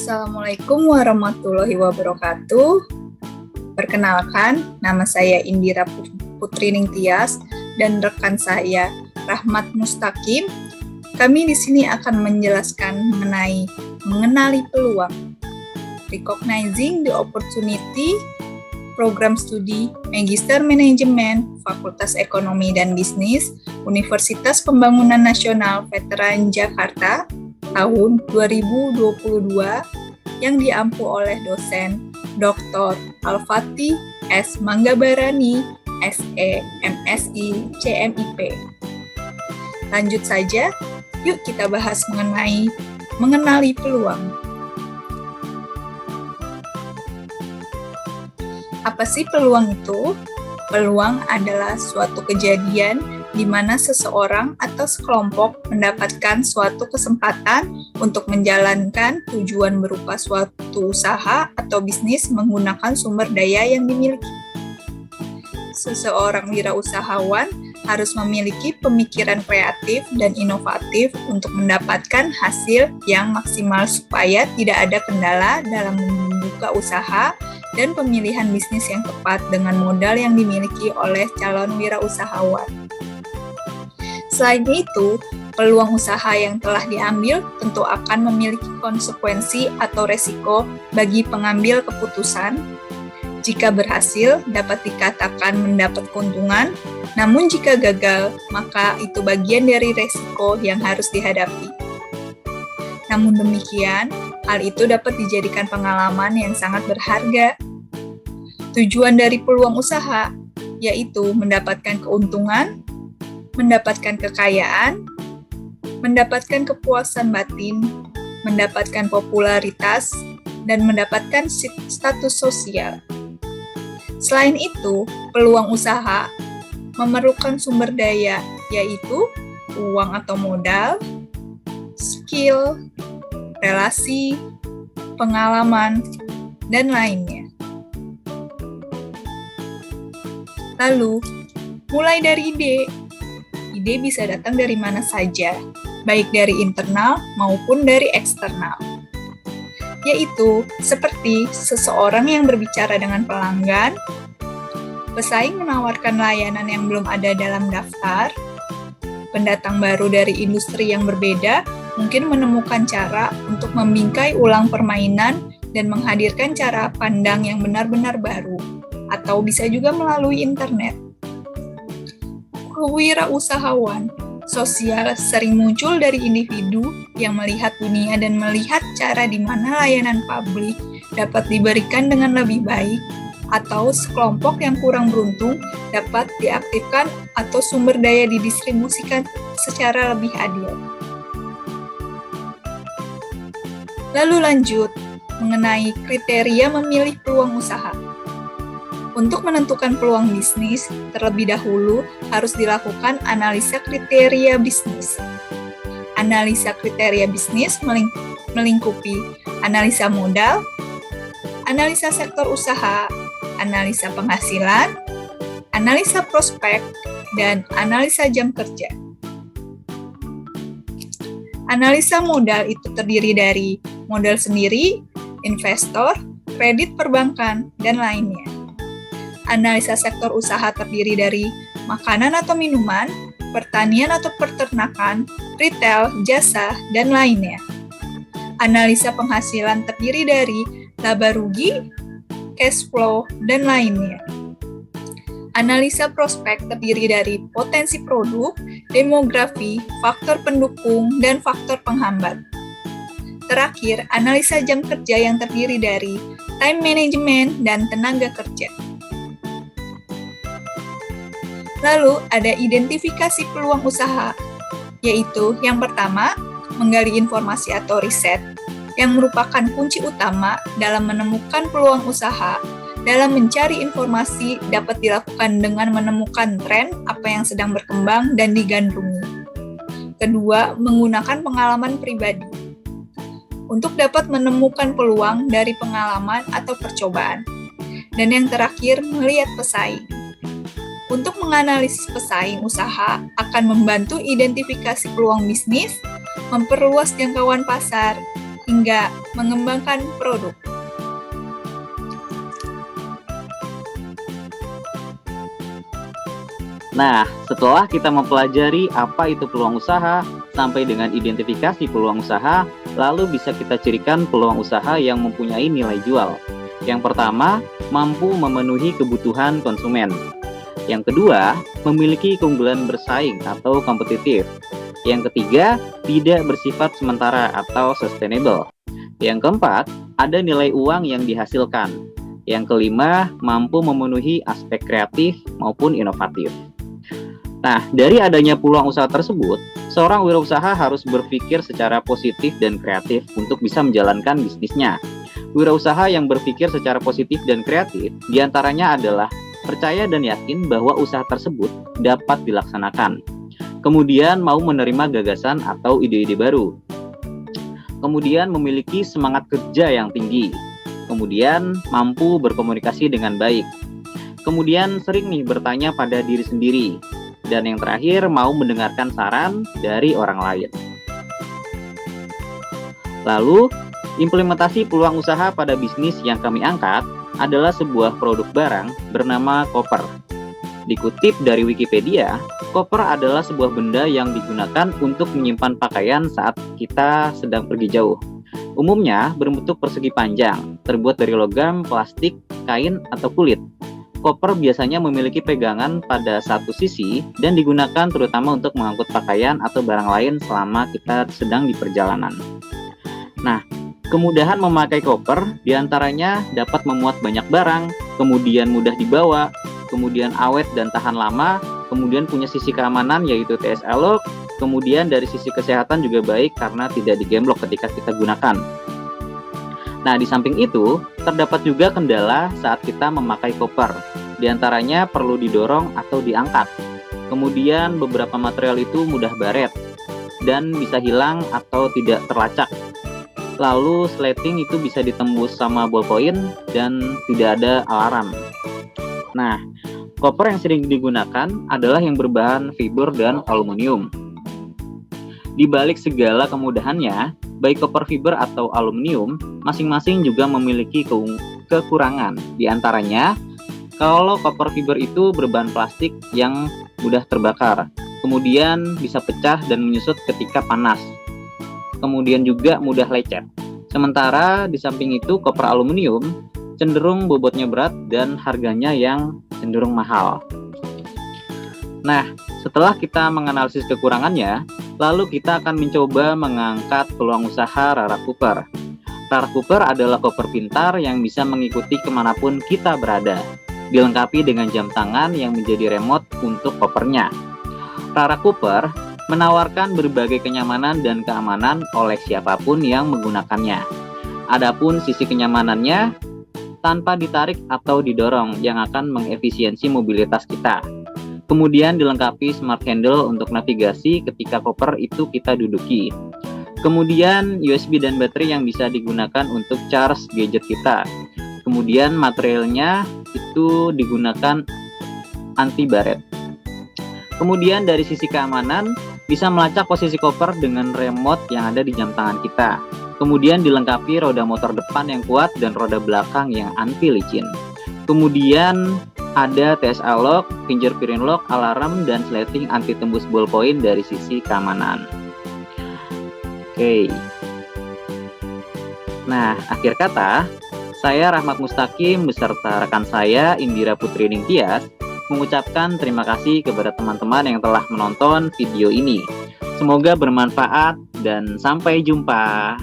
Assalamualaikum warahmatullahi wabarakatuh. Perkenalkan, nama saya Indira Putri Ningtyas dan rekan saya Rahmat Mustaqim. Kami di sini akan menjelaskan mengenali peluang, recognizing the opportunity, program studi Magister Manajemen, Fakultas Ekonomi dan Bisnis, Universitas Pembangunan Nasional Veteran Jakarta, tahun 2022 yang diampu oleh dosen Dr. Al-Fatih S. Manggabarani, SE, MSI, CMIP. Lanjut saja, yuk kita bahas mengenali peluang. Apa sih peluang itu? Peluang adalah suatu kejadian di mana seseorang atau sekelompok mendapatkan suatu kesempatan untuk menjalankan tujuan berupa suatu usaha atau bisnis menggunakan sumber daya yang dimiliki. Seseorang wirausahawan harus memiliki pemikiran kreatif dan inovatif untuk mendapatkan hasil yang maksimal supaya tidak ada kendala dalam membuka usaha dan pemilihan bisnis yang tepat dengan modal yang dimiliki oleh calon wirausahawan. Selain itu, peluang usaha yang telah diambil tentu akan memiliki konsekuensi atau resiko bagi pengambil keputusan. Jika berhasil, dapat dikatakan mendapat keuntungan, namun jika gagal, maka itu bagian dari resiko yang harus dihadapi. Namun demikian, hal itu dapat dijadikan pengalaman yang sangat berharga. Tujuan dari peluang usaha yaitu mendapatkan keuntungan, mendapatkan kekayaan, mendapatkan kepuasan batin, mendapatkan popularitas, dan mendapatkan status sosial. Selain itu, peluang usaha memerlukan sumber daya, yaitu uang atau modal, skill, relasi, pengalaman, dan lainnya. Lalu, mulai dari ide. Ide bisa datang dari mana saja, baik dari internal maupun dari eksternal. Yaitu seperti seseorang yang berbicara dengan pelanggan, pesaing menawarkan layanan yang belum ada dalam daftar, pendatang baru dari industri yang berbeda mungkin menemukan cara untuk membingkai ulang permainan dan menghadirkan cara pandang yang benar-benar baru, atau bisa juga melalui internet. Kewirausahaan sosial sering muncul dari individu yang melihat dunia dan melihat cara di mana layanan publik dapat diberikan dengan lebih baik, atau sekelompok yang kurang beruntung dapat diaktifkan atau sumber daya didistribusikan secara lebih adil. Lalu lanjut, mengenai kriteria memilih peluang usaha. Untuk menentukan peluang bisnis, terlebih dahulu harus dilakukan analisa kriteria bisnis. Analisa kriteria bisnis melingkupi analisa modal, analisa sektor usaha, analisa penghasilan, analisa prospek, dan analisa jam kerja. Analisa modal itu terdiri dari modal sendiri, investor, kredit perbankan, dan lainnya. Analisa sektor usaha terdiri dari makanan atau minuman, pertanian atau peternakan, retail, jasa, dan lainnya. Analisa penghasilan terdiri dari laba rugi, cash flow, dan lainnya. Analisa prospek terdiri dari potensi produk, demografi, faktor pendukung, dan faktor penghambat. Terakhir, analisa jam kerja yang terdiri dari time management dan tenaga kerja. Lalu ada identifikasi peluang usaha, yaitu yang pertama, menggali informasi atau riset, yang merupakan kunci utama dalam menemukan peluang usaha. Dalam mencari informasi dapat dilakukan dengan menemukan tren apa yang sedang berkembang dan digandrungi. Kedua, menggunakan pengalaman pribadi. Untuk dapat menemukan peluang dari pengalaman atau percobaan. Dan yang terakhir, melihat pesaing. Untuk menganalisis pesaing usaha akan membantu identifikasi peluang bisnis, memperluas jangkauan pasar, hingga mengembangkan produk. Nah, setelah kita mempelajari apa itu peluang usaha, sampai dengan identifikasi peluang usaha, lalu bisa kita cirikan peluang usaha yang mempunyai nilai jual. Yang pertama, mampu memenuhi kebutuhan konsumen. Yang kedua, memiliki keunggulan bersaing atau kompetitif. Yang ketiga, tidak bersifat sementara atau sustainable. Yang keempat, ada nilai uang yang dihasilkan. Yang kelima, mampu memenuhi aspek kreatif maupun inovatif. Nah, dari adanya peluang usaha tersebut, seorang wirausaha harus berpikir secara positif dan kreatif untuk bisa menjalankan bisnisnya. Wirausaha yang berpikir secara positif dan kreatif diantaranya adalah percaya dan yakin bahwa usaha tersebut dapat dilaksanakan. Kemudian mau menerima gagasan atau ide-ide baru. Kemudian memiliki semangat kerja yang tinggi. Kemudian mampu berkomunikasi dengan baik. Kemudian sering bertanya pada diri sendiri. Dan yang terakhir, mau mendengarkan saran dari orang lain. Lalu, implementasi peluang usaha pada bisnis yang kami angkat adalah sebuah produk barang bernama koper. Dikutip dari Wikipedia, koper adalah sebuah benda yang digunakan untuk menyimpan pakaian saat kita sedang pergi jauh. Umumnya berbentuk persegi panjang, terbuat dari logam, plastik, kain, atau kulit. Koper biasanya memiliki pegangan pada satu sisi dan digunakan terutama untuk mengangkut pakaian atau barang lain selama kita sedang di perjalanan. Nah, kemudahan memakai koper diantaranya dapat memuat banyak barang, kemudian mudah dibawa, kemudian awet dan tahan lama, kemudian punya sisi keamanan yaitu TSA lock, kemudian dari sisi kesehatan juga baik karena tidak digemblok ketika kita gunakan. Nah, di samping itu, terdapat juga kendala saat kita memakai koper. Di antaranya perlu didorong atau diangkat. Kemudian beberapa material itu mudah baret dan bisa hilang atau tidak terlacak. Lalu sleting itu bisa ditembus sama ballpoint dan tidak ada alarm. Nah, koper yang sering digunakan adalah yang berbahan fiber dan aluminium. Di balik segala kemudahannya, baik koper fiber atau aluminium, masing-masing juga memiliki kekurangan. Di antaranya, kalau koper fiber itu berbahan plastik yang mudah terbakar, kemudian bisa pecah dan menyusut ketika panas, kemudian juga mudah lecet. Sementara di samping itu, koper aluminium cenderung bobotnya berat dan harganya yang cenderung mahal. Nah, setelah kita menganalisis kekurangannya, lalu kita akan mencoba mengangkat peluang usaha Rara Cooper. Rara Cooper adalah koper pintar yang bisa mengikuti kemanapun kita berada, dilengkapi dengan jam tangan yang menjadi remote untuk kopernya. Rara Cooper menawarkan berbagai kenyamanan dan keamanan oleh siapapun yang menggunakannya. Adapun sisi kenyamanannya, tanpa ditarik atau didorong yang akan mengefisiensi mobilitas kita. Kemudian dilengkapi smart handle untuk navigasi ketika koper itu kita duduki. Kemudian USB dan baterai yang bisa digunakan untuk charge gadget kita. Kemudian materialnya itu digunakan anti baret. Kemudian dari sisi keamanan, bisa melacak posisi koper dengan remote yang ada di jam tangan kita. Kemudian dilengkapi roda motor depan yang kuat dan roda belakang yang anti licin. Kemudian ada TSA lock, fingerprint lock, alarm, dan sleting anti tembus ballpoint dari sisi keamanan. Oke. Nah, akhir kata, saya Rahmat Mustaqim beserta rekan saya Indira Putri Ningtyas mengucapkan terima kasih kepada teman-teman yang telah menonton video ini. Semoga bermanfaat dan sampai jumpa.